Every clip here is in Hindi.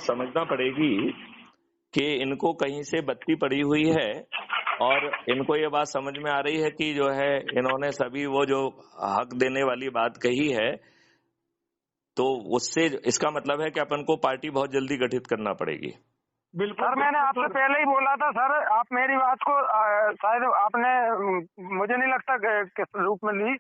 समझना पड़ेगी कि इनको कहीं से बत्ती पड़ी हुई है और इनको ये बात समझ में आ रही है कि जो है इन्होंने सभी वो जो हक देने वाली बात कही है, तो उससे इसका मतलब है कि अपन को पार्टी बहुत जल्दी गठित करना पड़ेगी। बिल्कुल सर, मैंने आपसे पहले ही बोला था सर, आप मेरी बात को शायद आपने मुझे नहीं लगता किस रूप में ली,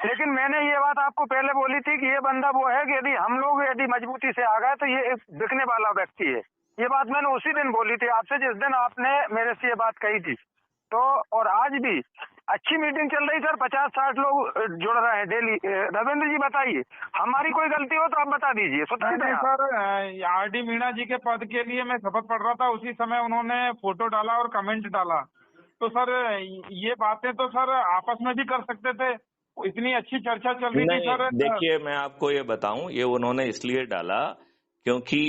लेकिन मैंने ये बात आपको पहले बोली थी कि ये बंदा वो है कि यदि हम लोग यदि मजबूती से आ गए तो ये एक बिकने वाला व्यक्ति है। ये बात मैंने उसी दिन बोली थी आपसे, जिस दिन आपने मेरे से ये बात कही थी। तो और आज भी अच्छी मीटिंग चल रही सर, 50-60 लोग जुड़ रहे हैं डेली। रविंद्र जी बताइए, हमारी कोई गलती हो तो आप बता दीजिए। नहीं सर, आरडी मीणा जी के पद के लिए मैं शपथ पढ़ रहा था, उसी समय उन्होंने फोटो डाला और कमेंट डाला। तो सर ये बातें तो सर आपस में भी कर सकते थे, इतनी अच्छी चर्चा चल रही थी सर। देखिए मैं आपको ये बताऊं, ये उन्होंने इसलिए डाला क्योंकि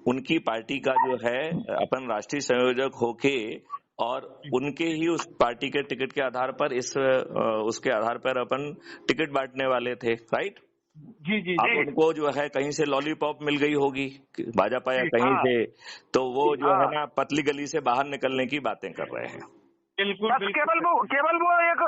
उनकी पार्टी का जो है अपन राष्ट्रीय संयोजक होके और उनके ही उस पार्टी के टिकट के आधार पर उसके आधार पर अपन टिकट बांटने वाले थे, राइट? जी जी। अब उनको जो है कहीं से लॉलीपॉप मिल गई होगी भाजपा या कहीं से, तो वो जो है ना पतली गली से बाहर निकलने की बातें कर रहे हैं। बिल्कुल, केवल वो एक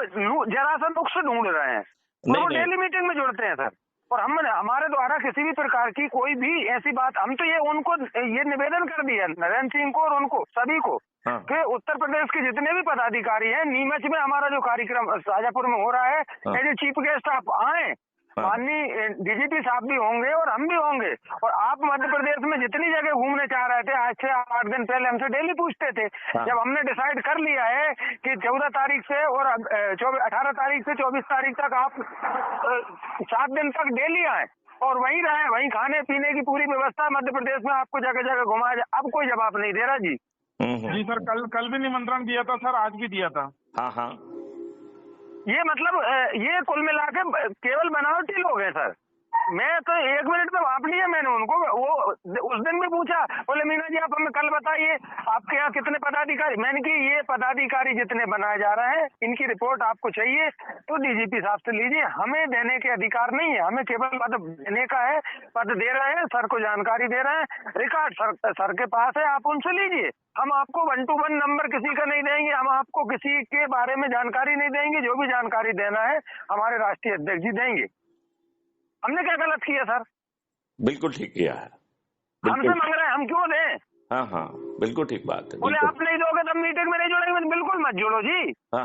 जरा सा नुक्स ढूंढ रहे हैं। वो डेली मीटिंग में जुड़ते हैं सर, और हमारे द्वारा किसी भी प्रकार की कोई भी ऐसी बात, हम तो ये उनको ये निवेदन कर दिया नरेंद्र सिंह को और उनको सभी को कि उत्तर प्रदेश के जितने भी पदाधिकारी हैं, नीमच में हमारा जो कार्यक्रम शाजापुर में हो रहा है, एज चीफ गेस्ट आप आए, माननीय डीजीपी साहब भी होंगे और हम भी होंगे। और आप मध्य प्रदेश में जितनी जगह घूमने चाह रहे थे, आज से 8 दिन पहले हमसे डेली पूछते थे। जब हमने डिसाइड कर लिया है कि 14 तारीख से और 18 तारीख से 24 तारीख तक आप 7 दिन तक डेली आए और वहीं रहे, वहीं खाने पीने की पूरी व्यवस्था मध्य प्रदेश में आपको जगह जगह घुमाया जाए, अब कोई जवाब नहीं दे रहा जी। जी सर, कल भी निमंत्रण दिया था सर, आज भी दिया था। हाँ, ये मतलब ये कुल मिला के केवल बनावटी लोग हैं सर। मैं तो 1 मिनट में भाप लिया मैंने उनको, वो उस दिन भी पूछा, बोले मीणा जी आप हमें कल बताइए आपके यहाँ कितने पदाधिकारी। मैंने कि ये पदाधिकारी जितने बनाए जा रहे हैं इनकी रिपोर्ट आपको चाहिए तो डीजीपी साहब से लीजिए, हमें देने के अधिकार नहीं है, हमें केवल पद देने का है। पद दे रहे हैं सर को, जानकारी दे रहे हैं, रिकॉर्ड सर के पास है, आप उनसे लीजिए। हम आपको 1 to 1 नंबर किसी का नहीं देंगे, हम आपको किसी के बारे में जानकारी नहीं देंगे, जो भी जानकारी देना है हमारे राष्ट्रीय अध्यक्ष जी देंगे। हमने क्या गलत किया सर? बिल्कुल ठीक किया है, हमसे मांग रहे हैं, हम क्यों दें? हाँ, बिल्कुल ठीक बात है। बोले आप नहीं दोगे तब मीटिंग में नहीं जुड़ेंगे, बिल्कुल मत जुड़ो जी।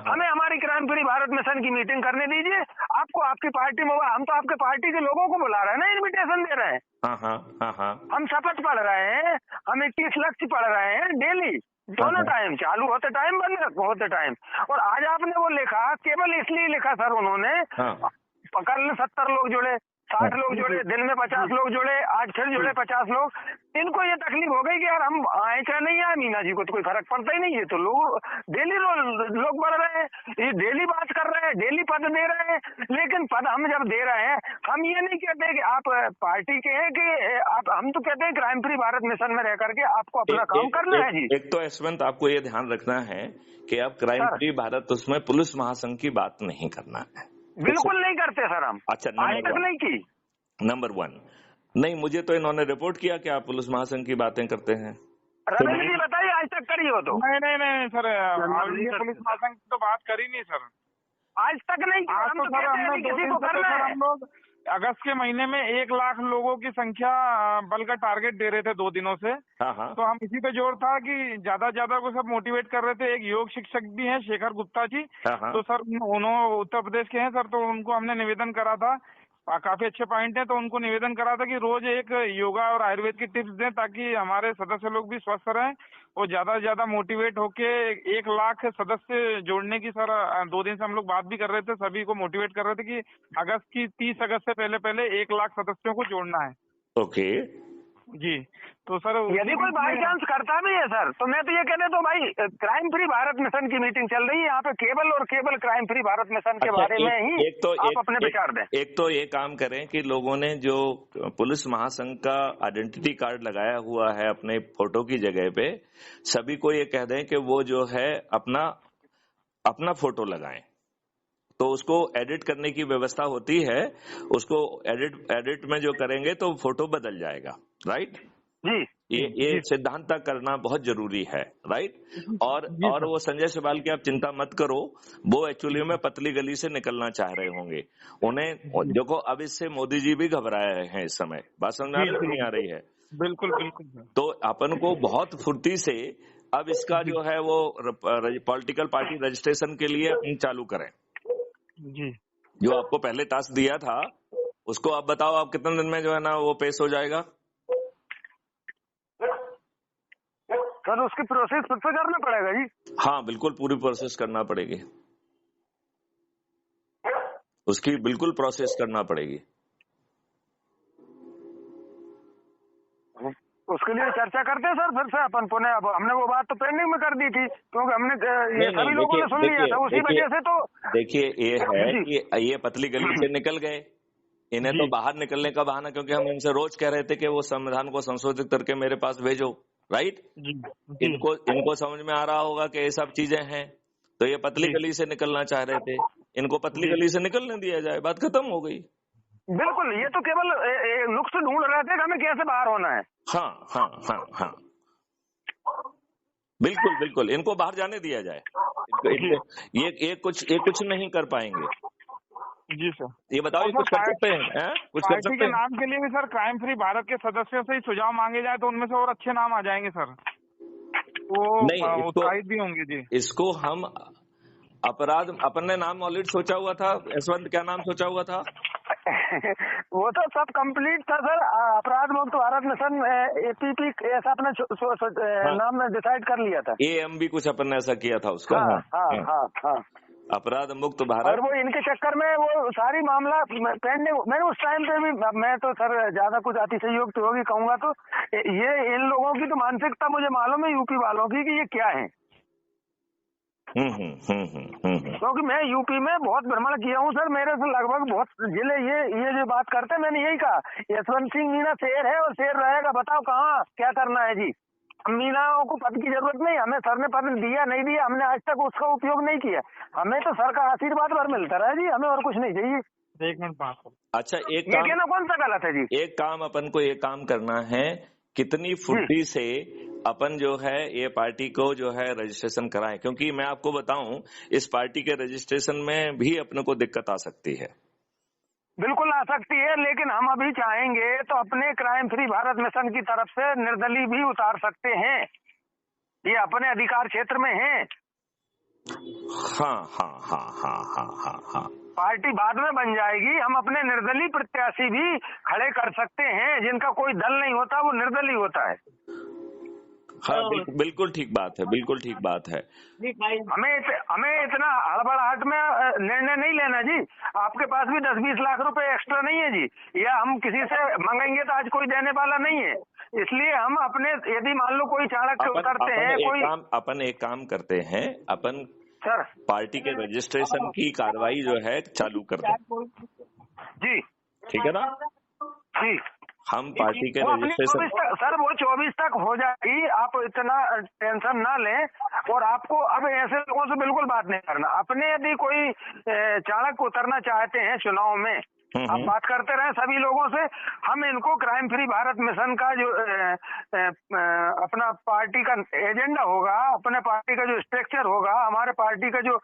हमें हमारी क्राइम फ्री भारत मिशन की मीटिंग करने दीजिए। आपको आपकी पार्टी में, हम तो आपके पार्टी के लोगों को बुला रहे हैं ना, इन्विटेशन दे रहे हैं। हाँ। हम शपथ पढ़ रहे हैं, हम 21 लक्ष्य पढ़ रहे हैं डेली, दोनों टाइम, चालू होते टाइम, बंद होते टाइम। और आज आपने वो लिखा, केवल इसलिए लिखा सर उन्होंने, कल 70 लोग जुड़े, 60 लोग जुड़े, दिन में 50 लोग जुड़े, आज फिर जुड़े 50 लोग। इनको ये तकलीफ हो गई कि यार हम आए चाहे नहीं आए, मीना जी को तो कोई फर्क पड़ता ही नहीं है। तो लोग डेली लोग बढ़ रहे हैं, ये डेली बात कर रहे हैं, डेली पद दे रहे हैं। लेकिन पद हम जब दे रहे हैं, हम ये नहीं कहते कि आप पार्टी के हैं कि आप, हम तो कहते हैं क्राइम फ्री भारत मिशन में रह करके आपको अपना काम करना है जी। एक तो यशवंत आपको ये ध्यान रखना है कि आप क्राइम फ्री भारत उसमें पुलिस महासंघ की बात नहीं करना है। बिल्कुल नहीं करते सर हम। अच्छा, आज तक नहीं की। नंबर 1 नहीं, मुझे तो इन्होंने रिपोर्ट किया कि आप पुलिस महासंघ की बातें करते हैं। रविंद्र जी बताइए, आज तक करी हो तो? नहीं सर, पुलिस महासंघ की तो बात करी नहीं सर, आज तक नहीं। आज तो सर हमने 2 दिन से हम लोग अगस्त के महीने में 1 लाख लोगों की संख्या बल का टारगेट दे रहे थे 2 दिनों से। तो हम इसी पे जोर था कि ज्यादा को सब मोटिवेट कर रहे थे। एक योग शिक्षक भी हैं, शेखर गुप्ता जी, तो सर उन्होंने उत्तर प्रदेश के हैं सर, तो उनको हमने निवेदन करा था, काफी अच्छे पॉइंट है, तो उनको निवेदन करा था कि रोज एक योगा और आयुर्वेद की टिप्स दें ताकि हमारे सदस्य लोग भी स्वस्थ रहें और ज्यादा से ज्यादा मोटिवेट होके 1 लाख सदस्य जोड़ने की सर 2 दिन से हम लोग बात भी कर रहे थे, सभी को मोटिवेट कर रहे थे कि अगस्त की 30 अगस्त से पहले 1 लाख सदस्यों को जोड़ना है। ओके जी, तो सर यदि कोई बाई चांस करता भी है सर, तो मैं तो ये कहते तो भाई क्राइम फ्री भारत मिशन की मीटिंग चल रही है यहाँ पे, केवल और केवल क्राइम फ्री भारत मिशन के बारे में ही आप अपने विचार दें। एक तो ये काम करें कि लोगों ने जो पुलिस महासंघ का आइडेंटिटी कार्ड लगाया हुआ है अपने फोटो की जगह पे, सभी को ये कह दें कि वो जो है अपना फोटो लगाएं, तो उसको एडिट करने की व्यवस्था होती है, उसको एडिट में जो करेंगे तो फोटो बदल जाएगा, राइट जी। ये सिद्धांत तक करना बहुत जरूरी है, राइट। और वो संजय सिबाल की आप चिंता मत करो, वो एक्चुअली में पतली गली से निकलना चाह रहे होंगे। उन्हें देखो, अब इससे मोदी जी भी घबराए हैं इस समय, बात समझ नहीं आ रही है? बिल्कुल बिल्कुल। तो अपन को बहुत फुर्ती से अब इसका जो है वो पॉलिटिकल पार्टी रजिस्ट्रेशन के लिए अपन चालू करें जी। जो आपको पहले टास्क दिया था उसको आप बताओ, आप कितने दिन में जो है ना वो पेश हो जाएगा? सर उसकी प्रोसेस खुद से करना पड़ेगा जी? हाँ बिल्कुल, पूरी प्रोसेस करना पड़ेगी, उसकी बिल्कुल प्रोसेस करना पड़ेगी। उसके लिए चर्चा करते हैं सर फिर से अपन पुणे। अब हमने वो बात तो पेंडिंग में कर दी थी क्योंकि हमने ये सभी लोगों ने सुन लिया था, उसी वजह से। तो देखिए ये है कि ये पतली गली से निकल गए, इन्हें तो बाहर निकलने का बहाना, क्योंकि हम इनसे रोज कह रहे थे कि वो संविधान को संशोधित करके मेरे पास भेजो, राइट। इनको समझ में आ रहा होगा कि ये सब चीजें हैं, तो ये पतली गली से निकलना चाह रहे थे, इनको पतली गली से निकलने दिया जाए, बात खत्म हो गई। बिल्कुल, ये तो केवल नुक्स ढूंढ रहे थे कि हमें कैसे बाहर होना है। हाँ हाँ हाँ हाँ, बिल्कुल बिल्कुल, इनको बाहर जाने दिया जाए। ये कुछ नहीं कर पाएंगे। जी सर। ये बताओ, ये कुछ कर सकते हैं? कुछ कर सकते हैं? के नाम के लिए भी सर क्राइम फ्री भारत के सदस्यों से ही सुझाव मांगे जाए तो उनमें से और अच्छे नाम आ जाएंगे सर, वो नहीं उत्साहित भी होंगे जी। इसको हम अपराध, अपन ने नाम ऑलरेडी सोचा हुआ था। यशवंत, क्या नाम सोचा हुआ था? वो तो सब कंप्लीट था सर। अपराध मुक्त भारत मिशन APP ऐसा अपने नाम में डिसाइड कर लिया था। AM भी कुछ अपन ने ऐसा किया था उसका। हाँ। अपराध मुक्त भारत। और वो इनके चक्कर में वो सारी मामला पेंडिंग। मैंने उस टाइम पे भी, मैं तो सर ज्यादा कुछ अतिशयोक्ति तो होगी कहूंगा, तो ये इन लोगों की तो मानसिकता मुझे मालूम है यूपी वालों की कि ये क्या है। क्योंकि मैं यूपी में बहुत भ्रमण किया हूँ सर, मेरे से लगभग बहुत जिले ये जो बात करते हैं, मैंने यही कहा, यशवंत सिंह मीणा शेर है और शेर रहेगा, बताओ कहाँ क्या करना है जी। मीणाओं को पद की जरूरत नहीं, हमें सर ने पद दिया नहीं दिया, हमने आज तक उसका उपयोग नहीं किया। हमें तो सर का आशीर्वाद भर मिलता रहा जी, हमें और कुछ नहीं चाहिए। एक मिनट बात। अच्छा, एक काम, कहना कौन सा गलत है जी? एक काम अपन को ये काम करना है, कितनी फुर्ती से अपन जो है ये पार्टी को जो है रजिस्ट्रेशन कराएं, क्योंकि मैं आपको बताऊं इस पार्टी के रजिस्ट्रेशन में भी अपने को दिक्कत आ सकती है। बिल्कुल आ सकती है, लेकिन हम अभी चाहेंगे तो अपने क्राइम फ्री भारत मिशन की तरफ से निर्दलीय भी उतार सकते हैं, ये अपने अधिकार क्षेत्र में है। हाँ। पार्टी बाद में बन जाएगी, हम अपने निर्दलीय प्रत्याशी भी खड़े कर सकते हैं। जिनका कोई दल नहीं होता वो निर्दलीय होता है। हाँ बिल्कुल ठीक बात है, बिल्कुल ठीक बात है। हमें इतना हड़बड़ाहट में निर्णय नहीं लेना जी। आपके पास भी 10-20 लाख रुपए एक्स्ट्रा नहीं है जी, या हम किसी से मंगाएंगे तो आज कोई देने वाला नहीं है। इसलिए हम अपने, यदि मान लो कोई चाणक्य उतरते हैं, अपन एक काम करते हैं, अपन सर पार्टी के रजिस्ट्रेशन की कार्रवाई जो है चालू कर दें जी, ठीक है ना जी। हम पार्टी के रजिस्ट्रेशन सर वो 24 तक हो जाएगी, आप इतना टेंशन ना लें। और आपको अब ऐसे लोगों से बिल्कुल बात नहीं करना। अपने यदि कोई चाणक्य उतरना चाहते हैं चुनाव में, आप बात करते रहे सभी लोगों से। हम इनको क्राइम फ्री भारत मिशन का जो अपना पार्टी का एजेंडा होगा, अपने पार्टी का जो स्ट्रक्चर होगा, हमारे पार्टी का जो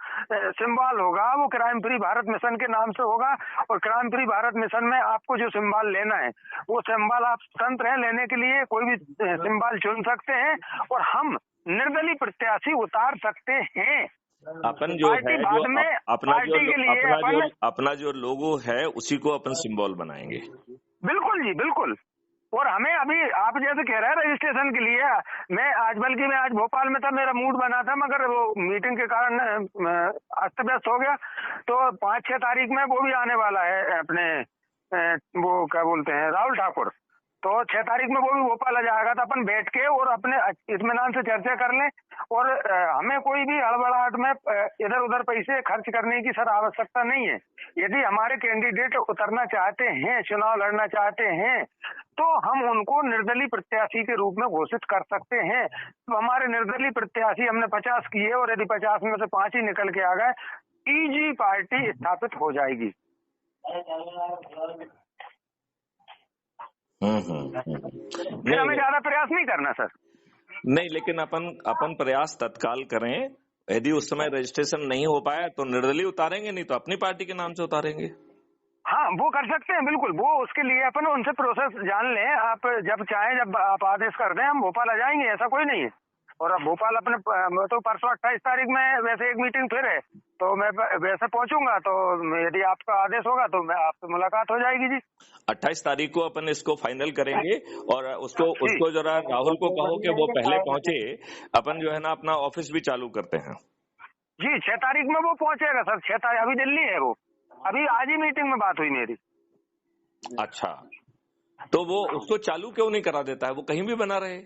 सिंबल होगा, वो क्राइम फ्री भारत मिशन के नाम से होगा। और क्राइम फ्री भारत मिशन में आपको जो सिंबल लेना है वो सिंबल आप स्वतंत्र हैं लेने के लिए, कोई भी सिंबल चुन सकते हैं और हम निर्दलीय प्रत्याशी उतार सकते हैं। अपन जो है जो अपना जो लोगो है उसी को अपन सिंबल बनाएंगे। बिल्कुल जी, बिल्कुल। और हमें अभी आप जैसे कह रहे हैं रजिस्ट्रेशन के लिए, मैं आज भोपाल में था, मेरा मूड बना था, मगर वो मीटिंग के कारण अस्त व्यस्त हो गया। तो 5-6 तारीख में वो भी आने वाला है अपने वो क्या बोलते हैं राहुल ठाकुर, तो 6 तारीख में वो भी भोपाल आ जाएगा। तो अपन बैठ के और अपने इत्मीनान से चर्चा कर लें। और हमें कोई भी हड़बड़ाहट में इधर उधर पैसे खर्च करने की सर आवश्यकता नहीं है। यदि हमारे कैंडिडेट उतरना चाहते हैं, चुनाव लड़ना चाहते हैं, तो हम उनको निर्दलीय प्रत्याशी के रूप में घोषित कर सकते हैं। तो हमारे निर्दलीय प्रत्याशी हमने 50 किए और यदि 50 में से 5 ही निकल के आ गए, टीजी पार्टी स्थापित हो जाएगी। फिर हमें ज्यादा प्रयास नहीं करना सर। नहीं, लेकिन अपन प्रयास तत्काल करें। यदि उस समय रजिस्ट्रेशन नहीं हो पाया तो निर्दलीय उतारेंगे, नहीं तो अपनी पार्टी के नाम से उतारेंगे। हाँ, वो कर सकते हैं बिल्कुल। वो उसके लिए अपन उनसे प्रोसेस जान लें। आप जब चाहें, जब आप आदेश कर दें, हम भोपाल आ जाएंगे, ऐसा कोई नहीं है। और अब भोपाल अपने तो परसों 28 तारीख में वैसे एक मीटिंग फिर है, तो मैं वैसे पहुंचूंगा। तो यदि आपका आदेश होगा तो मैं आपसे मुलाकात हो जाएगी जी। 28 तारीख को अपन इसको फाइनल करेंगे। और उसको जरा राहुल को कहो कि वो पहले पहुंचे। अपन जो है ना अपना ऑफिस भी चालू करते हैं जी। 6 तारीख में वो पहुंचेगा सर। 6 तारीख अभी दिल्ली है वो। अभी आज ही मीटिंग में बात हुई मेरी। अच्छा, तो वो उसको चालू क्यों नहीं करा देता है? वो कहीं भी बना रहे।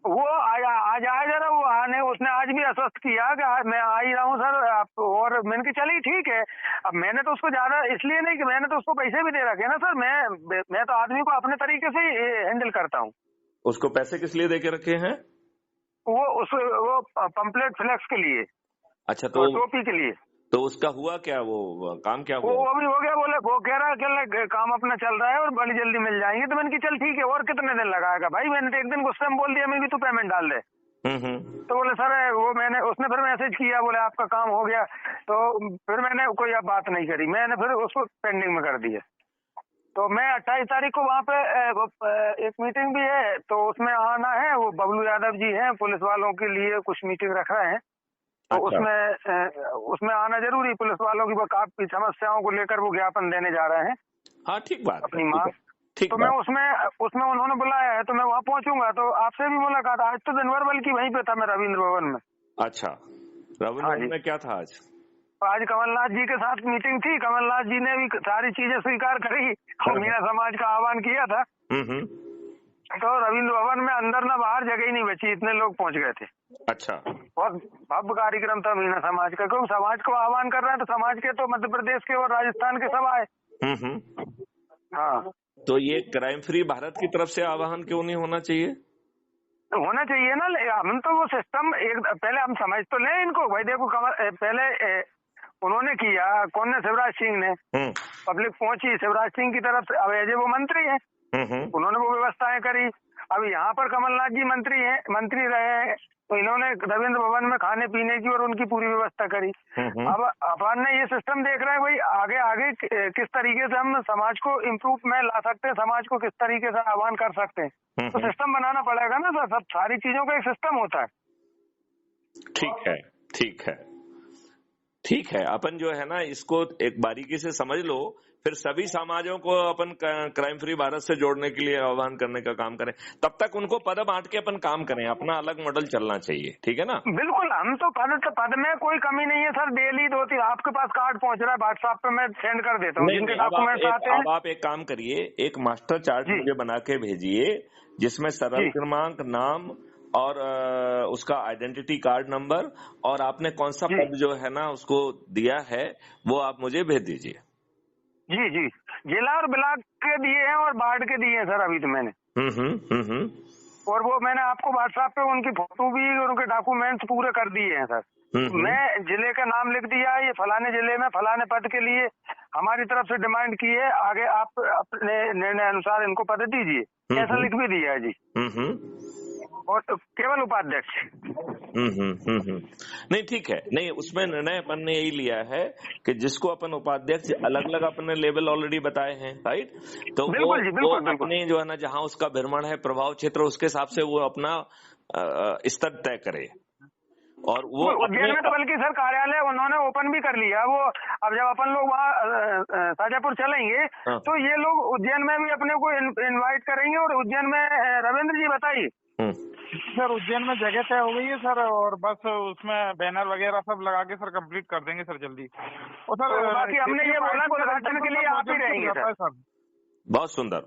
वो आज आया जरा। वो आने, उसने आज भी आश्वस्त किया कि मैं आ ही रहा हूँ सर। आप और मैंने कहा चलिए ठीक है। अब मैंने तो उसको ज्यादा इसलिए नहीं कि मैंने तो उसको पैसे भी दे रखे ना सर। मैं तो आदमी को अपने तरीके से ही हैंडल करता हूँ। उसको पैसे किस लिए दे के रखे हैं? वो पंपलेट फ्लेक्स के लिए। अच्छा, तो टोपी के लिए। तो उसका हुआ क्या? वो काम क्या हुआ? वो अभी हो गया। बोले वो कह रहा है काम अपना चल रहा है और बड़ी जल्दी मिल जाएंगे। तो मैंने कहा चल ठीक है, और कितने दिन लगाएगा भाई? मैंने तो एक दिन गुस्से में बोल दिया, मैं भी तू पेमेंट डाल दे। तो बोले सर उसने फिर मैसेज किया, बोले आपका काम हो गया। तो फिर मैंने कोई अब बात नहीं करी, मैंने फिर उसको पेंडिंग में कर दिया। तो मैं 28 तारीख को वहाँ पे एक मीटिंग भी है, तो उसमें आना है। वो बबलू यादव जी हैं, पुलिस वालों के लिए कुछ मीटिंग रख रहे हैं। तो अच्छा। उसमें आना जरूरी। पुलिस वालों की काफी समस्याओं को लेकर वो ज्ञापन देने जा रहे हैं। हाँ, ठीक बात, अपनी मांग। ठीक। तो मैं उसमें उन्होंने बुलाया है, तो मैं वहाँ पहुंचूंगा। तो आपसे भी मुलाकात। आज तो दिन भर बल्कि वहीं पे था मैं, रविंद्र भवन में। अच्छा, रविंद्र भवन में क्या था आज? आज कमलनाथ जी के साथ मीटिंग थी। कमलनाथ जी ने भी सारी चीजें स्वीकार करी और मीना समाज का आह्वान किया था। तो रविंद्र भवन में अंदर ना बाहर जगह ही नहीं बची, इतने लोग पहुंच गए थे। अच्छा, बहुत भव्य कार्यक्रम था मीना समाज का। क्योंकि समाज को आह्वान कर रहे हैं, तो समाज के तो मध्य प्रदेश के और राजस्थान के सब आए। हाँ, तो ये क्राइम फ्री भारत की तरफ से आह्वान क्यों नहीं होना चाहिए? होना चाहिए ना। हम तो वो सिस्टम पहले हम समझ तो लें इनको भाई। देखो पहले उन्होंने किया, कौन ने? शिवराज सिंह ने। पब्लिक पहुंची शिवराज सिंह की तरफ से। अब एजे वो मंत्री है, उन्होंने वो व्यवस्थाएं करी। अब यहाँ पर कमलनाथ जी मंत्री रहे हैं, तो इन्होंने रविंद्र भवन में खाने पीने की और उनकी पूरी व्यवस्था करी। अब अपन ने ये सिस्टम देख रहे हैं भाई, आगे किस तरीके से हम समाज को इम्प्रूव में ला सकते हैं, समाज को किस तरीके से आह्वान कर सकते हैं। तो सिस्टम बनाना पड़ेगा ना सर। सब सारी चीजों का एक सिस्टम होता है। ठीक है। अपन जो है ना इसको एक बारीकी से समझ लो, फिर सभी समाजों को अपन क्राइम फ्री भारत से जोड़ने के लिए आह्वान करने का काम करें। तब तक उनको पद बांट के अपन काम करें, अपना अलग मॉडल चलना चाहिए। ठीक है ना? बिल्कुल। हम तो पद में कोई कमी नहीं है सर। डेली 2-3 आपके पास कार्ड पहुंच रहा है व्हाट्सएप पे, मैं सेंड कर देता हूँ जिनके डॉक्यूमेंट्स आते हैं। अब आप एक काम करिए, एक मास्टर चार्ट मुझे बना के भेजिए, जिसमें सरल क्रमांक, नाम और उसका आइडेंटिटी कार्ड नंबर और आपने कौन सा पद जो है ना उसको दिया है, वो आप मुझे भेज दीजिए। जी। जिला और ब्लॉक के दिए हैं और वार्ड के दिए हैं सर अभी तो मैंने। और वो मैंने आपको व्हाट्सएप पे उनकी फोटो भी और उनके डॉक्यूमेंट्स पूरे कर दिए हैं सर। मैं जिले का नाम लिख दिया, ये फलाने जिले में फलाने पद के लिए हमारी तरफ से डिमांड की है, आगे आप अपने निर्णय अनुसार इनको पद दीजिए, ऐसा लिख भी दिया है जी। और केवल उपाध्यक्ष। नहीं, ठीक है। नहीं, उसमें निर्णय अपन ने यही लिया है कि जिसको अपन उपाध्यक्ष अलग अलग अपने लेवल ऑलरेडी बताए हैं, राइट? तो वो अपने जो है ना जहां उसका भ्रमण है, प्रभाव क्षेत्र, उसके हिसाब से वो अपना स्तर तय करे। और वो उज्जैन में तो बल्कि सर कार्यालय उन्होंने ओपन भी कर लिया। वो अब जब अपन लोग वहाँ शाजापुर चलेंगे तो ये लोग उज्जैन में भी अपने को इनवाइट करेंगे। और उज्जैन में रविंद्र जी बताइए सर, उज्जैन में जगह तय हो गई है सर, और बस उसमें बैनर वगैरह सब लगा के सर कंप्लीट कर देंगे सर जल्दी। और सर बाकी हमने ये बोला उद्घाटन के लिए आप ही रहेंगे सर। बहुत सुंदर।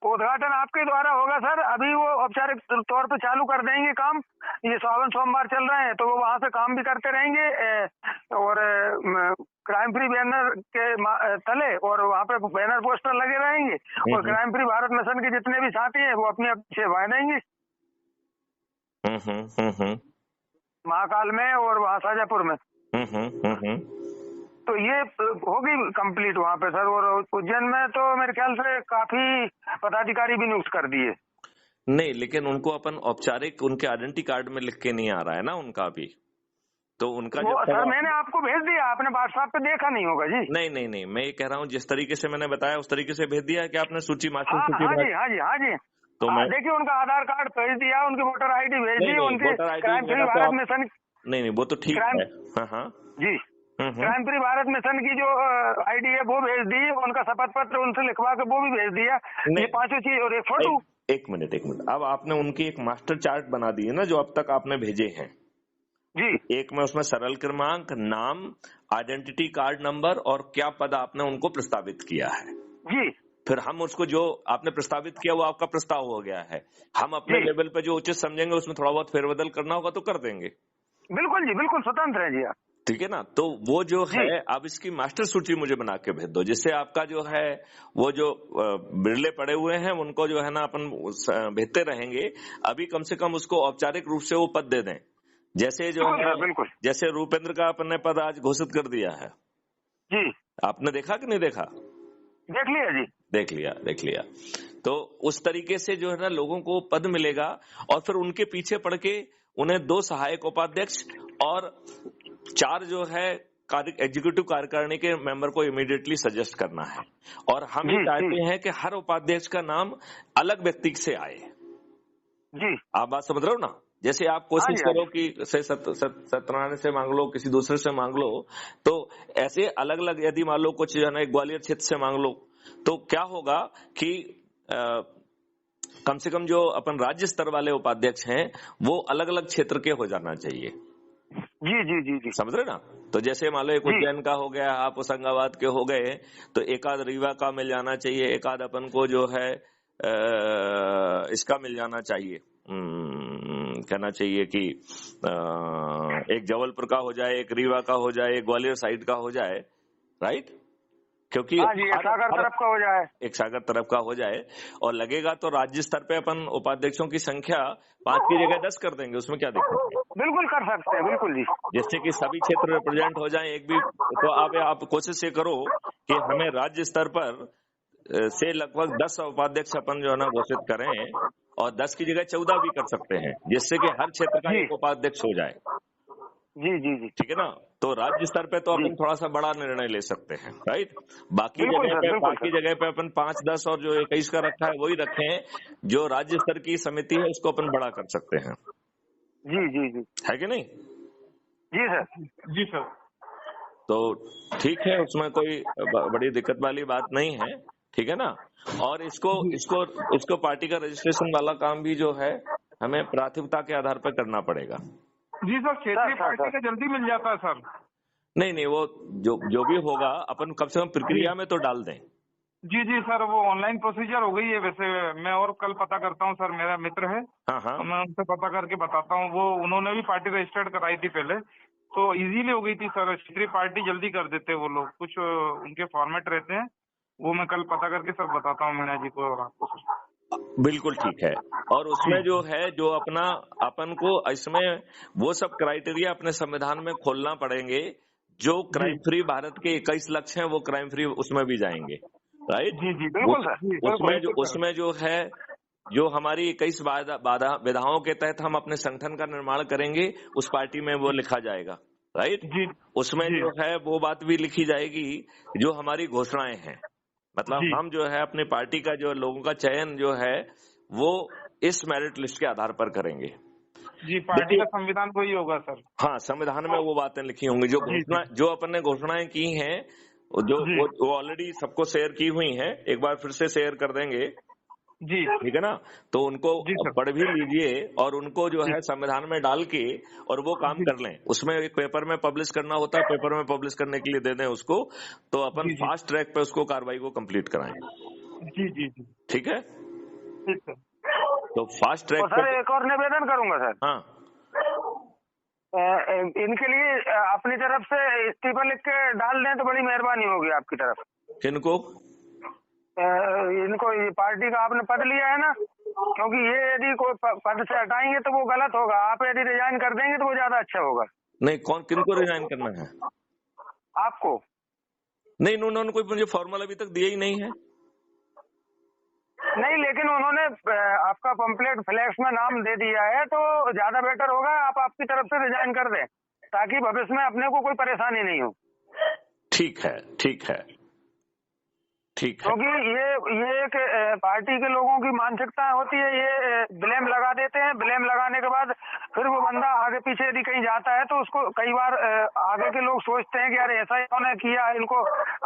उद्घाटन आपके द्वारा होगा सर। अभी वो औपचारिक तौर पे चालू कर देंगे काम। ये सोमवार चल रहे हैं, तो वो वहाँ से काम भी करते रहेंगे। और क्राइम फ्री बैनर के तले और वहाँ पे बैनर पोस्टर लगे रहेंगे। और क्राइम फ्री भारत मिशन के जितने भी साथी हैं वो अपनी सेवाएं देंगे महाकाल में और वहाँ शाजापुर में। तो ये होगी कंप्लीट वहाँ पे सर। और उज्जैन में तो मेरे ख्याल से काफी पदाधिकारी भी नियुक्त कर दिए। नहीं, लेकिन उनको अपन औपचारिक उनके आइडेंटिटी कार्ड में लिख के नहीं आ रहा है ना उनका भी, तो उनका वो सर मैंने आपको भेज दिया, आपने व्हाट्सएप पे देखा नहीं होगा जी। नहीं नहीं नहीं, मैं ये कह रहा हूँ जिस तरीके से मैंने बताया उस तरीके से भेज दिया है कि आपने सूची मास्टर सूची। हाँ जी हाँ जी हाँ जी। तो मैं देखिए उनका आधार कार्ड भेज दिया, उनकी वोटर ID भेज दी, उनकी क्राइम फ्री भारत मिशन। नहीं, वो तो ठीक है। हाँ हाँ जी। क्राइम फ्री भारत मिशन की जो ID है वो भेज दी, उनका शपथ पत्र उनसे लिखवा के वो भी भेज दिया। ये पांचों चीज और एक फोटो। एक मिनट। अब आपने उनकी एक मास्टर चार्ट बना दी है ना जो अब तक आपने भेजे हैं जी। एक में उसमें सरल क्रमांक, नाम, आइडेंटिटी कार्ड नंबर और क्या पद आपने उनको प्रस्तावित किया है जी। फिर हम उसको जो आपने प्रस्तावित किया वो आपका प्रस्ताव हो गया है, हम अपने लेवल पे जो उचित समझेंगे उसमें थोड़ा बहुत फेरबदल करना होगा तो कर देंगे। बिल्कुल जी, बिल्कुल स्वतंत्र है जी आप। ठीक है ना। तो वो जो है आप इसकी मास्टर सूची मुझे बना के भेज दो, जिससे आपका जो है वो जो बिरले पड़े हुए हैं उनको जो है ना अपन भेजते रहेंगे। अभी कम से कम उसको औपचारिक रूप से वो पद दे दें, जैसे जो है बिल्कुल जैसे रूपेंद्र का अपन ने पद आज घोषित कर दिया है जी। आपने देखा कि नहीं देखा? देख लिया जी। देख लिया। तो उस तरीके से जो है ना लोगों को पद मिलेगा और फिर उनके पीछे पड़ के उन्हें 2 सहायक उपाध्यक्ष और 4 जो है एग्जीक्यूटिव कार्यकारिणी के मेंबर को इमीडिएटली सजेस्ट करना है। और हम ये चाहते हैं कि हर उपाध्यक्ष का नाम अलग व्यक्ति से आए जी। आप बात समझ रहे हो ना। जैसे आप कोशिश करो कि सत्यनारायण से मांग लो, किसी दूसरे से मांग लो, तो ऐसे अलग अलग यदि मान लो कुछ जो है ग्वालियर क्षेत्र से मांग लो, तो क्या होगा कि कम से कम जो अपन राज्य स्तर वाले उपाध्यक्ष हैं वो अलग अलग क्षेत्र के हो जाना चाहिए। जी जी जी जी, समझ रहे ना। तो जैसे मान लो एक उज्जैन का हो गया, आप होशंगाबाद के हो गए, तो एक आध रीवा का मिल जाना चाहिए, एक आध अपन को जो है इसका मिल जाना चाहिए, कहना चाहिए कि एक जबलपुर का हो जाए, एक रीवा का हो जाए, एक ग्वालियर साइड का हो जाए, राइट। क्योंकि एक सागर तरफ का हो जाए, एक सागर तरफ का हो जाए, और लगेगा तो राज्य स्तर पे अपन उपाध्यक्षों की संख्या 5 की जगह 10 कर देंगे, उसमें क्या दिक्कत है? बिल्कुल कर सकते हैं, बिल्कुल जी। जिससे कि सभी क्षेत्र रिप्रेजेंट हो जाए एक भी। तो आप कोशिश ये करो कि हमें राज्य स्तर पर से लगभग 10 उपाध्यक्ष अपन जो है ना घोषित करें, और 10 की जगह 14 भी कर सकते हैं, जिससे कि हर क्षेत्र का एक उपाध्यक्ष हो जाए। जी जी जी, ठीक है ना। तो राज्य स्तर पे तो अपन थोड़ा सा बड़ा निर्णय ले सकते हैं, राइट। बाकी जगह पे अपन 5, 10 और जो 21 का रखा है वही रखें। जो राज्य स्तर की समिति है उसको अपन बड़ा कर सकते हैं। जी जी जी, है कि नहीं? जी सर। जी सर। तो ठीक है, उसमें कोई बड़ी दिक्कत वाली बात नहीं है, ठीक है ना। और इसको पार्टी का रजिस्ट्रेशन वाला काम भी जो है हमें प्राथमिकता के आधार पर करना पड़ेगा। जी सर, क्षेत्रीय पार्टी का जल्दी मिल जाता है सर। नहीं, वो जो भी होगा अपन कम से कम प्रक्रिया में तो डाल दें। जी जी सर, वो ऑनलाइन प्रोसीजर हो गई है वैसे। मैं और कल पता करता हूँ सर, मेरा मित्र है, तो मैं उनसे पता करके बताता हूँ। वो उन्होंने भी पार्टी रजिस्टर्ड कराई थी पहले, तो इजीली हो गई थी सर। क्षेत्रीय पार्टी जल्दी कर देते वो लोग, कुछ उनके फॉर्मेट रहते हैं, वो मैं कल पता करके सर बताता हूँ मीना जी को और आपको सर। बिल्कुल ठीक है। और उसमें जो है जो अपन को इसमें वो सब क्राइटेरिया अपने संविधान में खोलना पड़ेंगे। जो क्राइम फ्री भारत के 21 लक्ष्य हैं वो क्राइम फ्री उसमें भी जाएंगे, राइट। जी जी बिल्कुल सर। उसमें जो है जो हमारी 21 विधाओं के तहत हम अपने संगठन का निर्माण करेंगे, उस पार्टी में वो लिखा जाएगा, राइट। उसमें जो है वो बात भी लिखी जाएगी जो हमारी घोषणाएं हैं। मतलब हम जो है अपनी पार्टी का जो लोगों का चयन जो है वो इस मेरिट लिस्ट के आधार पर करेंगे। जी, पार्टी का संविधान वही होगा सर। हाँ, संविधान में वो बातें लिखी होंगी जो अपन ने घोषणाएं की हैं, वो ऑलरेडी सबको शेयर की हुई हैं। एक बार फिर से शेयर कर देंगे जी, ठीक है ना। तो उनको पढ़ भी लीजिए और उनको जो है संविधान में डाल के और वो काम कर लें। उसमें एक पेपर में पब्लिश करना होता है, पेपर में पब्लिश करने के लिए दे दें उसको, तो अपन फास्ट ट्रैक पे उसको कार्रवाई को कंप्लीट कराएं। जी जी जी, ठीक है, ठीक है। तो फास्ट ट्रैक सर एक और निवेदन करूंगा सर। हाँ, इनके लिए अपनी तरफ से इस्तीफा लिख के डाल दें तो बड़ी मेहरबानी होगी आपकी तरफ। किनको? इनको ये पार्टी का आपने पद लिया है ना, क्योंकि ये यदि कोई पद से हटाएंगे तो वो गलत होगा। आप यदि रिजाइन कर देंगे तो वो ज्यादा अच्छा होगा। नहीं, किनको रिजाइन करना है? आपको। नहीं, उन्होंने कोई मुझे फॉर्मल अभी तक दिया ही नहीं है। नहीं, लेकिन उन्होंने आपका पंपलेट फ्लैक्स में नाम दे दिया है, तो ज्यादा बेटर होगा आप आपकी तरफ से रिजाइन कर दें, ताकि भविष्य में अपने को कोई परेशानी नहीं हो। ठीक है, ठीक है, ठीक है। क्योंकि ये एक पार्टी के लोगों की मानसिकता होती है, ये ब्लेम लगा देते हैं, ब्लेम लगाने के बाद फिर वो बंदा आगे पीछे यदि कहीं जाता है तो उसको कई बार आगे के लोग सोचते हैं कि यार ऐसा इन्होंने किया, इनको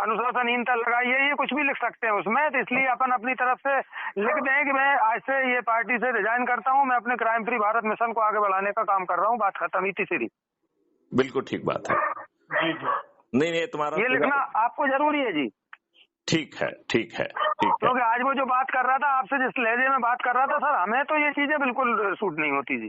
अनुशासनहीनता लगाई है, ये कुछ भी लिख सकते हैं उसमें। तो इसलिए अपन अपनी तरफ से लिख दें कि मैं आज से ये पार्टी से रिजाइन करता हूँ, मैं अपने क्राइम फ्री भारत मिशन को आगे बढ़ाने का काम कर रहा हूँ, बात खत्म, इतनी सीधी। बिल्कुल ठीक बात है जी। नहीं, तुम्हारा ये लिखना आपको जरूरी है जी। ठीक है, ठीक है, ठीक है। क्योंकि आज वो जो बात कर रहा था आपसे, जिस लहजे में बात कर रहा था सर, हमें तो ये चीजें बिल्कुल सूट नहीं होती जी।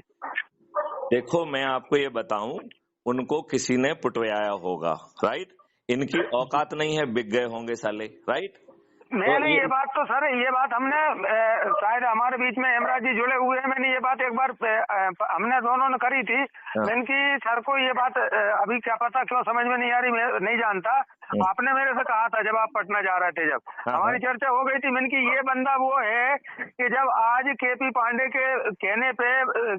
देखो, मैं आपको ये बताऊं, उनको किसी ने पुटवाया होगा, राइट? इनकी औकात नहीं है, बिक गए होंगे साले, राइट? मैंने ये बात तो सर, ये बात हमने शायद हमारे बीच में हेमराज जी जुड़े हुए हैं, मैंने ये बात एक बार हमने दोनों ने करी थी। मैंने कि सर को ये बात अभी क्या पता क्यों समझ में नहीं आ रही, मैं नहीं जानता। आपने मेरे से कहा था जब आप पटना जा रहे थे, जब हमारी चर्चा हो गई थी, मैंने कि ये बंदा वो है कि जब आज केपी पांडे के कहने पे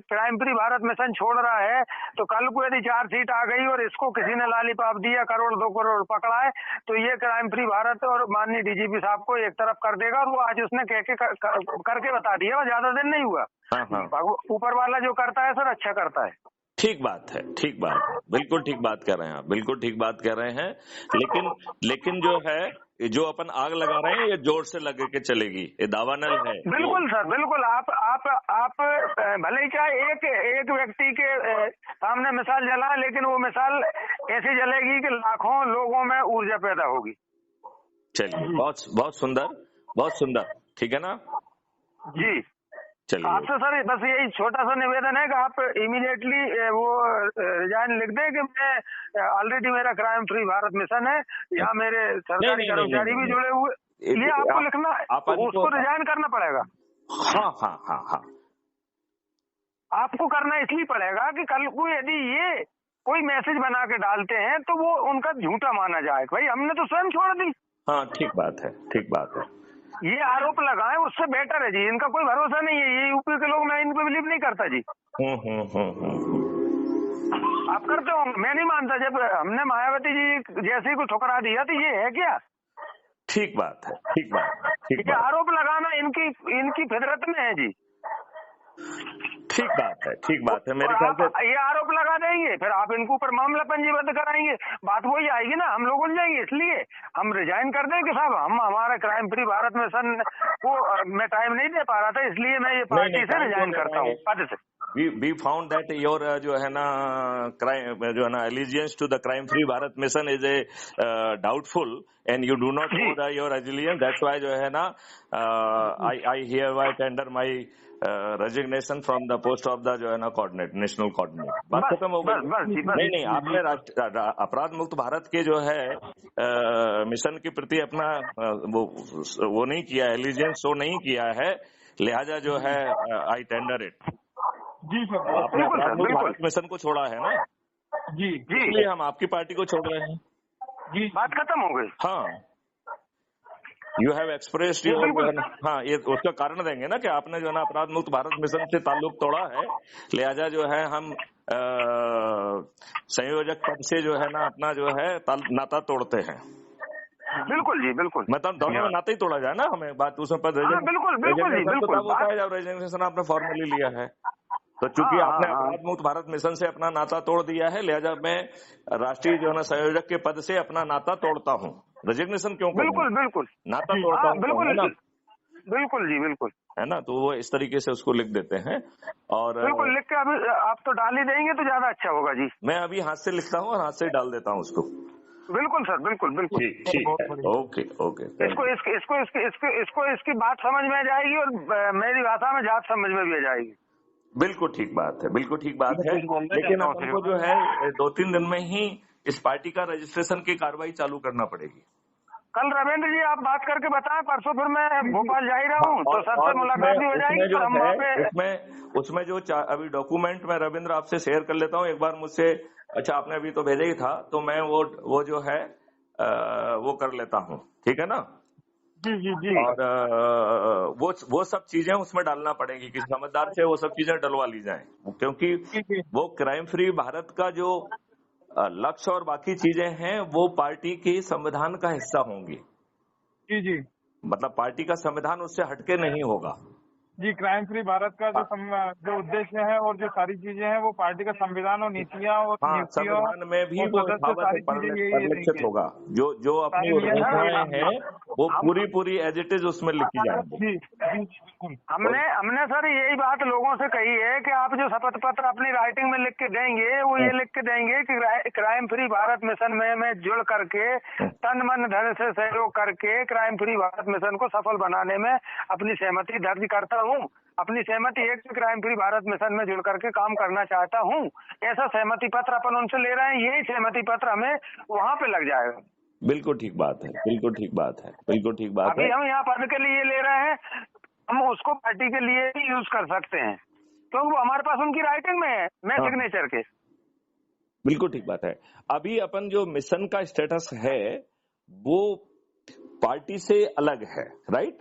क्राइम फ्री भारत मिशन छोड़ रहा है, तो कल को यदि 4 सीट आ गई और इसको किसी ने लालीपाप दिया, करोड़ 2 करोड़ पकड़ा है, तो ये क्राइम फ्री भारत और माननीय डीजीपी साहब को एक तरफ कर देगा। और वो आज उसने करके बता दिया, ज्यादा दिन नहीं हुआ। ऊपर वाला जो करता है सर, अच्छा करता है। ठीक बात है, ठीक बात है, बिल्कुल ठीक बात कर रहे हैं आप, बिल्कुल ठीक बात कर रहे हैं। लेकिन जो है, जो अपन आग लगा रहे हैं, ये जोर से लगे के चलेगी, ये दावानल है। बिल्कुल सर, बिल्कुल। आप भले ही चाहे एक व्यक्ति के सामने मिसाल जला, लेकिन वो मिसाल ऐसी जलेगी कि लाखों लोगों में ऊर्जा पैदा होगी। चलिए, बहुत सुंदर, बहुत सुंदर, ठीक है ना जी। चलिए, आपसे सर बस यही छोटा सा निवेदन है कि आप इमीडिएटली वो रिजाइन लिख दें कि मैं ऑलरेडी मेरा क्राइम फ्री भारत मिशन है, यहाँ मेरे सरकारी कर्मचारी भी जुड़े हुए, ये आपको लिखना, उसको रिजाइन करना पड़ेगा। हाँ, आपको करना इसलिए पड़ेगा कि कल को यदि ये कोई मैसेज बना के डालते हैं तो वो उनका झूठा माना जाए, भाई हमने तो स्वयं छोड़ दी। हाँ, ठीक बात है, ठीक बात है। ये आरोप लगाएं, उससे बेटर है जी, इनका कोई भरोसा नहीं है, ये यूपी के लोग, मैं इनको बिलीव नहीं करता जी। आप करते हो, मैं नहीं मानता। जब हमने मायावती जी जैसे को ठुकरा दिया तो ये है क्या? ठीक बात है, ठीक बात, ठीक बात। आरोप लगाना इनकी फितरत में है जी। ठीक बात है, ठीक बात है। मेरे ख्याल से ये आरोप लगा देंगे, फिर आप इनके ऊपर मामला पंजीबद्ध कराएंगे, बात वही आएगी ना, हम लोग उलझ जाएंगे। इसलिए हम रिजाइन कर दें कि साहब हम हमारा क्राइम फ्री भारत मिशन को मैं टाइम नहीं दे पा रहा था, इसलिए मैं ये पार्टी से रिजाइन करता हूँ पद से। We found that your जो है ना crime जो है ना allegiance to the crime free Bharat mission is a doubtful and you do not know your allegiance. That's why जो है ना I hereby tender my resignation from the post of the जो है ना coordinator, national coordinator. बात खत्म हो गई। नहीं, आपने अपराध मुक्त भारत के जो है मिशन के प्रति अपना वो नहीं किया, allegiance शो नहीं किया है, लिहाजा जो है I tender it. जी सर, आपने अपराध मुक्त भारत मिशन को छोड़ा है ना जी, इसलिए हम आपकी पार्टी को छोड़ रहे हैं जी। बात खत्म हो गई। हाँ, यू हैव एक्सप्रेस्ड योर, हाँ, ये उसका कारण देंगे ना कि आपने जो है ना अपराध मुक्त भारत मिशन से ताल्लुक तोड़ा है, लिहाजा जो है हम संयोजक पद से जो है ना अपना जो है नाता तोड़ते हैं। बिल्कुल जी, बिल्कुल। मतलब दोनों में नाता ही तोड़ा जाए ना, हमें बात उसमें पद बिल्कुल बिल्कुल जी, बिल्कुल होता है जब रेजिग्नेशन आपने फॉर्मली लिया है। तो चूंकि आपने अपराध मुक्त भारत मिशन से अपना नाता तोड़ दिया है, लिहाजा मैं राष्ट्रीय जो है ना संयोजक के पद से अपना नाता तोड़ता हूँ। रेजिग्नेशन क्यों? बिल्कुल बिल्कुल, नाता तोड़ता हूँ, बिल्कुल जी, बिल्कुल, है ना। तो वो इस तरीके से उसको लिख देते हैं और बिल्कुल लिख के अभी आप तो डाल ही देंगे तो ज्यादा अच्छा होगा जी। मैं अभी हाथ से लिखता हूँ और हाथ से डाल देता हूँ उसको। बिल्कुल सर, बिल्कुल बिल्कुल, ठीक है, ओके। इसको इसकी बात समझ में आ जाएगी और मेरी भाषा में जात समझ में भी आ जाएगी। बिल्कुल ठीक बात है, बिल्कुल ठीक बात है। लेकिन अपन को जो है 2-3 दिन में ही इस पार्टी का रजिस्ट्रेशन की कार्रवाई चालू करना पड़ेगी। कल रविंद्र जी आप बात करके बताएं, परसों फिर मैं भोपाल जा ही रहा हूँ, तो सबसे मुलाकात भी हो जाएगी। जो है उसमें जो अभी डॉक्यूमेंट मैं रविंद्र आपसे शेयर कर लेता हूँ एक बार मुझसे। अच्छा, आपने अभी तो भेजा ही था, तो मैं वो जो है वो कर लेता हूँ, ठीक है ना। जी जी जी। और वो सब चीजें उसमें डालना पड़ेगी, किसी समझदार से वो सब चीजें डलवा ली जाएं, क्योंकि वो क्राइम फ्री भारत का जो लक्ष्य और बाकी चीजें हैं वो पार्टी के संविधान का हिस्सा होंगी। जी जी। मतलब पार्टी का संविधान उससे हटके नहीं होगा जी। क्राइम फ्री भारत का जो उद्देश्य है और जो सारी चीजें हैं वो पार्टी का संविधान और नीतियां और नियुक्तियों संविधान में भी और वो सदस्य सारी चीजें परिलक्षित होगा। जो अपनी रूपरेखाएं हैं वो पूरी एज इट इज उसमें लिखी जाएंगी। जी जी बिल्कुल। हमने सर यही बात लोगों से कही है कि आप जो शपथ पत्र अपनी राइटिंग में लिख के देंगे वो ये लिख के देंगे कि क्राइम फ्री भारत मिशन में मैं जुड़ करके तन मन धन से सहयोग करके क्राइम फ्री भारत मिशन को सफल बनाने में अपनी सहमति दर्ज करता हूँ। अपनी सहमति है कि क्राइम फ्री भारत मिशन में जुड़ करके काम करना चाहता हूँ। ऐसा सहमति पत्र अपन उनसे ले रहे हैं, यही सहमति पत्र हमें वहाँ पे लग जाएगा। बिल्कुल ठीक बात है, बिल्कुल ठीक बात है, बिल्कुल ठीक बात है। अभी हम यहाँ पद के लिए ले रहे हैं, हम उसको पार्टी के लिए भी यूज कर सकते हैं क्योंकि वो हमारे पास उनकी राइटिंग में है, मैं सिग्नेचर के। बिल्कुल ठीक बात है। अभी अपन जो मिशन का स्टेटस है वो पार्टी से अलग है, राइट?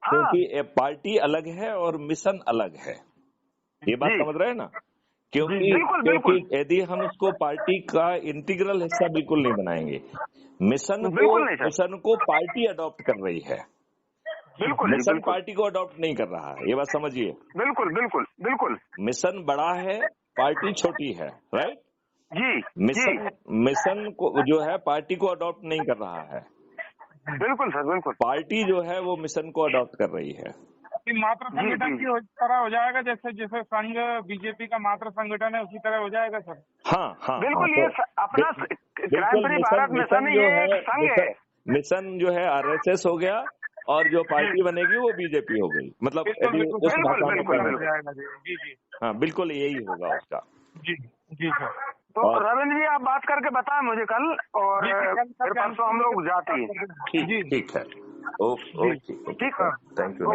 क्योंकि पार्टी अलग है और मिशन अलग है, ये बात समझ रहे हैं ना? क्योंकि यदि हम उसको पार्टी का इंटीग्रल हिस्सा बिल्कुल नहीं बनाएंगे, मिशन को पार्टी अडॉप्ट कर रही है, मिशन पार्टी को अडॉप्ट नहीं कर रहा है, ये बात समझिए। बिल्कुल बिल्कुल बिल्कुल। मिशन बड़ा है, पार्टी छोटी है, राइट? जी। मिशन को जो है पार्टी को अडॉप्ट नहीं कर रहा है। बिल्कुल सर, बिल्कुल। पार्टी जो है वो मिशन को अडॉप्ट कर रही है। मात्र संगठन की तरह हो जाएगा, जैसे संघ बीजेपी का मात्र संगठन है उसी तरह हो जाएगा सर। हाँ बिल्कुल। ये अपना क्राइम फ्री भारत मिशन ये संघ है। मिशन जो है आरएसएस हो गया और जो पार्टी बनेगी वो बीजेपी हो गई। मतलब उस भाषा में हाँ बिल्कुल यही होगा उसका। जी जी सर। तो रविंद्र जी आप बात करके बताएं मुझे कल, और फिर परसों हम लोग जाते हैं। ठीक है। ओके, ठीक है, थैंक यू।